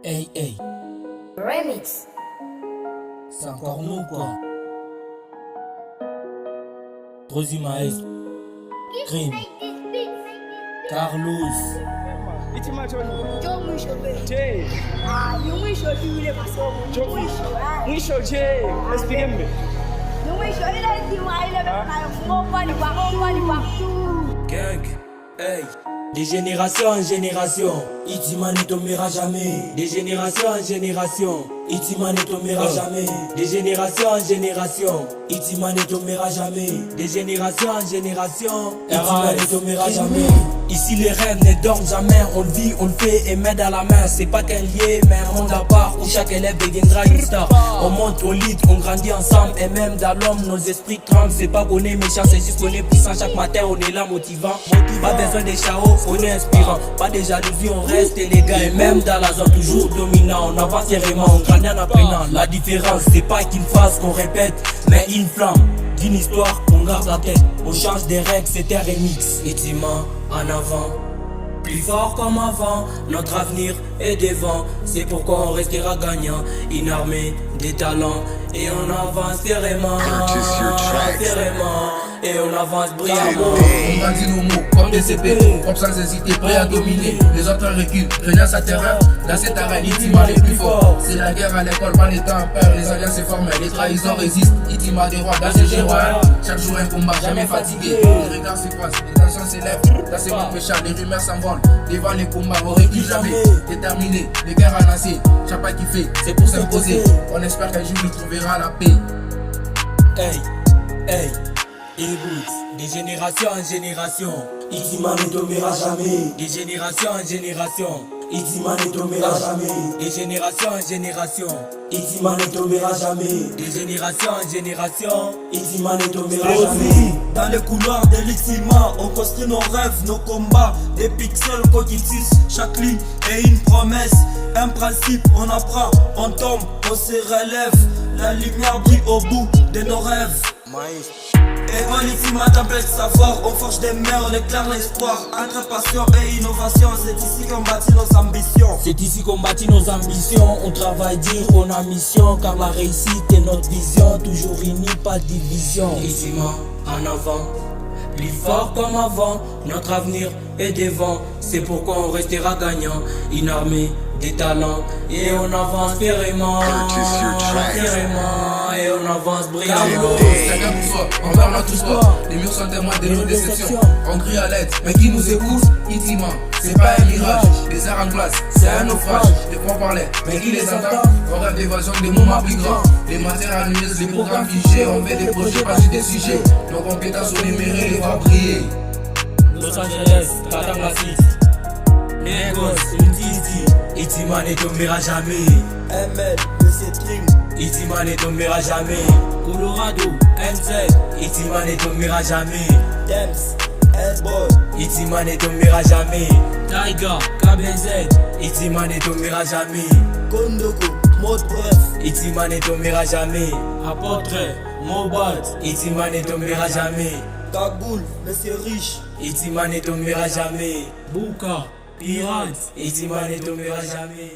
Hey, hey, Remix. c'est encore nous quoi. Rosie Maestro, Crime, Carlos. Gang, hey. De génération en génération, Itima ne tombera jamais. De génération en génération, Itima ne tombera jamais. De génération en génération, Itima ne tombera jamais. De génération en génération, Itima ne tombera jamais. Ici les rêves ne dorment jamais, on le vit, on le fait et met dans la main. C'est pas qu'un lié, mais un monde à part où chaque élève deviendra une star. On monte au lit, on grandit ensemble et même dans l'homme nos esprits tremblent. C'est pas qu'on est méchant, c'est juste qu'on est puissant. Chaque matin on est là motivant. Pas besoin des chaos, on est inspirant. Pas de jalousie, on reste élégant. Et même dans la zone toujours dominant, on avance sérieusement, on grandit en apprenant. La différence c'est pas qu'une phrase qu'on répète, mais une flamme d'une histoire qu'on garde la tête. On change des règles, c'est un remix. Itima en avant, plus fort comme avant, notre avenir est devant. C'est pourquoi on restera gagnant. Une armée des talents et on avance sérieusement, et on avance brillamment. On grandit nos mots comme des épées, comme sans hésiter, prêt à dominer. Les autres reculent, craignant sa terreur. Dans cette arène, Itima les plus forts. C'est la guerre à l'école, pas les temps peur. Les alliances se forment, les trahisons résistent. Itima des rois dans ses giroirs. Chaque jour un combat, jamais fatigué. Les regards se croisent, les tensions s'élèvent. Dans ces mondes méchants, les rumeurs s'envolent. Devant les combats, on recule jamais. Déterminé, les guerres à lancer. Chaque pas qui fait, c'est pour s'imposer. On espère qu'un jour il trouvera la paix. Hey, hey, écoute, de génération en génération, Itima ne tombera jamais. De génération en génération, Itima ne tombera jamais. De génération en génération, Itima ne tombera jamais. De génération en génération, Itima ne tombera jamais. Dans les couloirs de l'Itima, on construit nos rêves, nos combats. Des pixels cognitifs, chaque ligne est une promesse. Un principe, on apprend, on tombe, on se relève. La lumière brille au bout de nos rêves. Et l'Itima template savoir, on forge des mers, on éclaire l'espoir. Entre passion et innovation, c'est ici qu'on bâtit nos ambitions. C'est ici qu'on bâtit nos ambitions. On travaille dire on a mission, car la réussite est notre vision. Toujours unis, pas de division. Itima en avant, plus fort comme avant, notre avenir est devant. C'est pourquoi on restera gagnant. Une armée des talents et on avance fièrement, et on avance brillamment. Chacun pour soi, envers notre sport. Les murs sont témoins de nos déceptions. On crie à l'aide, mais qui nous écoute? Itima, c'est pas un mirage. Les airs en glace, c'est un naufrage. Les points parlaient, mais qui les entend? On rêve d'évasion des moments plus grands. Les matières annulées, les programmes figés. On fait des projets, pas sur des sujets. Nos compétences, on aimerait les voir briller. Los Angeles, Gotham City, Lagos, Unity, Itima ne tombera jamais. ML, Monsieur Trim, Itima ne tombera jamais. Colorado, NZ, Itima ne tombera jamais. Dems, Headboy, Itima ne tombera jamais. Tiger, KBZ, Itima ne tombera jamais. Kondogo, Mode Bref, Itima ne tombera jamais. Apôtre, Mobat, Itima ne tombera jamais. Kagoul, Monsieur Riche, Itima ne tombera jamais. Bouka, Pirate, Itima ne tombera jamais.